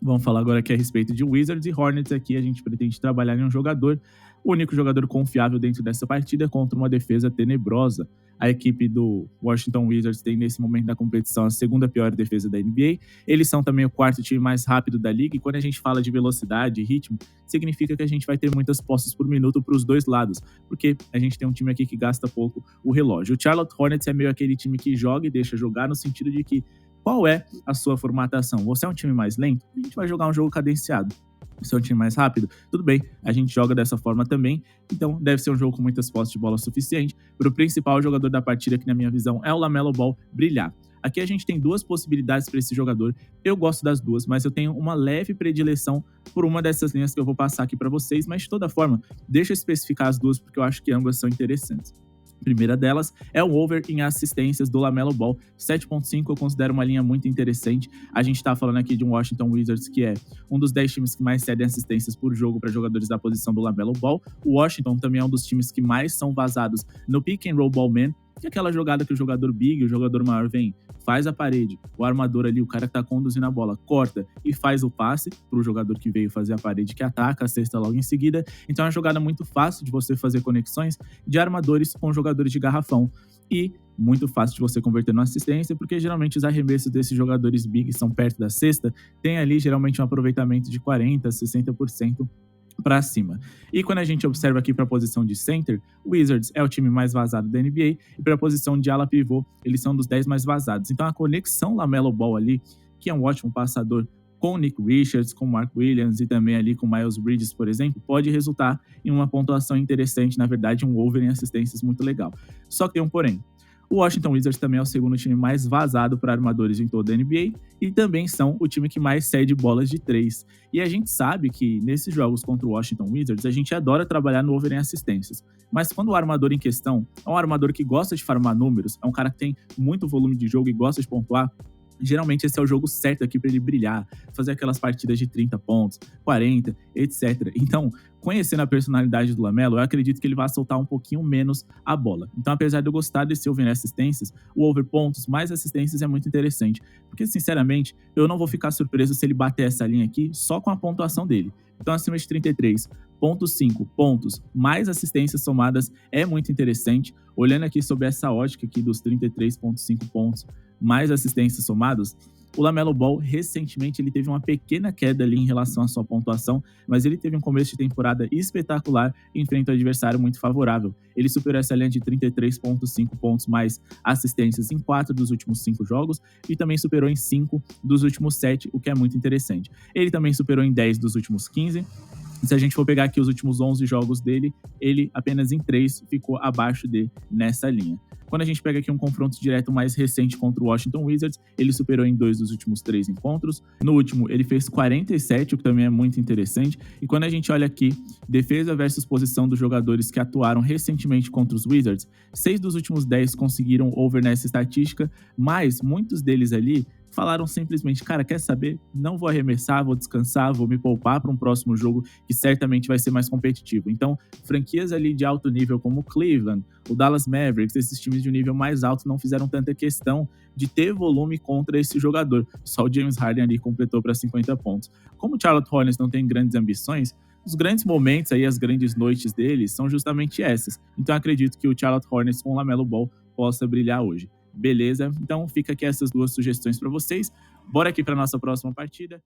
Vamos falar agora aqui a respeito de Wizards e Hornets. Aqui a gente pretende trabalhar em um jogador, o único jogador confiável dentro dessa partida contra uma defesa tenebrosa. A equipe do Washington Wizards tem nesse momento da competição a segunda pior defesa da NBA. Eles são também o quarto time mais rápido da liga, e quando a gente fala de velocidade e ritmo, significa que a gente vai ter muitas posses por minuto para os dois lados, porque a gente tem um time aqui que gasta pouco o relógio. O Charlotte Hornets é meio aquele time que joga e deixa jogar, no sentido de que qual é a sua formatação? Você é um time mais lento? A gente vai jogar um jogo cadenciado. Você é um time mais rápido? Tudo bem, a gente joga dessa forma também. Então, deve ser um jogo com muitas posses de bola suficiente para o principal jogador da partida, que na minha visão é o LaMelo Ball, brilhar. Aqui a gente tem duas possibilidades para esse jogador. Eu gosto das duas, mas eu tenho uma leve predileção por uma dessas linhas que eu vou passar aqui para vocês. Mas, de toda forma, deixa eu especificar as duas, porque eu acho que ambas são interessantes. A primeira delas é o over em assistências do LaMelo Ball. 7.5 eu considero uma linha muito interessante. A gente tá falando aqui de um Washington Wizards que é um dos 10 times que mais cedem assistências por jogo para jogadores da posição do LaMelo Ball. O Washington também é um dos times que mais são vazados no pick and roll ball man, que é aquela jogada que o jogador big, o jogador maior vem, faz a parede, o armador ali, o cara que tá conduzindo a bola, corta e faz o passe pro jogador que veio fazer a parede, que ataca a cesta logo em seguida. Então é uma jogada muito fácil de você fazer conexões de armadores com jogadores de garrafão, e muito fácil de você converter numa assistência, porque geralmente os arremessos desses jogadores big são perto da cesta, tem ali geralmente um aproveitamento de 40%, 60% para cima. E quando a gente observa aqui para a posição de center, o Wizards é o time mais vazado da NBA, e para a posição de ala pivô, eles são dos 10 mais vazados. Então a conexão LaMelo Ball ali, que é um ótimo passador, com o Nick Richards, com o Mark Williams e também ali com o Miles Bridges, por exemplo, pode resultar em uma pontuação interessante, na verdade um over em assistências muito legal. Só que tem um porém. O Washington Wizards também é o segundo time mais vazado para armadores em toda a NBA, e também são o time que mais cede bolas de 3. E a gente sabe que nesses jogos contra o Washington Wizards, a gente adora trabalhar no over em assistências. Mas quando o armador em questão é um armador que gosta de farmar números, é um cara que tem muito volume de jogo e gosta de pontuar, geralmente esse é o jogo certo aqui para ele brilhar, fazer aquelas partidas de 30 pontos, 40, etc. Então, conhecendo a personalidade do LaMelo, eu acredito que ele vai soltar um pouquinho menos a bola. Então, apesar de eu gostar desse over em assistências, o over pontos mais assistências é muito interessante, porque, sinceramente, eu não vou ficar surpreso se ele bater essa linha aqui só com a pontuação dele. Então, acima de 33,5 pontos mais assistências somadas é muito interessante. Olhando aqui sobre essa ótica aqui dos 33,5 pontos mais assistências somados, o LaMelo Ball recentemente ele teve uma pequena queda ali em relação à sua pontuação, mas ele teve um começo de temporada espetacular em frente ao adversário muito favorável. Ele superou essa linha de 33,5 pontos mais assistências em 4 dos últimos 5 jogos, e também superou em 5 dos últimos 7, o que é muito interessante. Ele também superou em 10 dos últimos 15. Se a gente for pegar aqui os últimos 11 jogos dele, ele apenas em 3 ficou abaixo nessa linha. Quando a gente pega aqui um confronto direto mais recente contra o Washington Wizards, ele superou em 2 dos últimos 3 encontros. No último, ele fez 47, o que também é muito interessante. E quando a gente olha aqui, defesa versus posição dos jogadores que atuaram recentemente contra os Wizards, 6 dos últimos 10 conseguiram over nessa estatística, mas muitos deles ali falaram simplesmente, cara, quer saber? Não vou arremessar, vou descansar, vou me poupar para um próximo jogo que certamente vai ser mais competitivo. Então, franquias ali de alto nível como o Cleveland, o Dallas Mavericks, esses times de um nível mais alto não fizeram tanta questão de ter volume contra esse jogador. Só o James Harden ali completou para 50 pontos. Como o Charlotte Hornets não tem grandes ambições, os grandes momentos aí, as grandes noites deles são justamente essas. Então acredito que o Charlotte Hornets com o LaMelo Ball possa brilhar hoje. Beleza? Então fica aqui essas duas sugestões para vocês. Bora aqui para nossa próxima partida.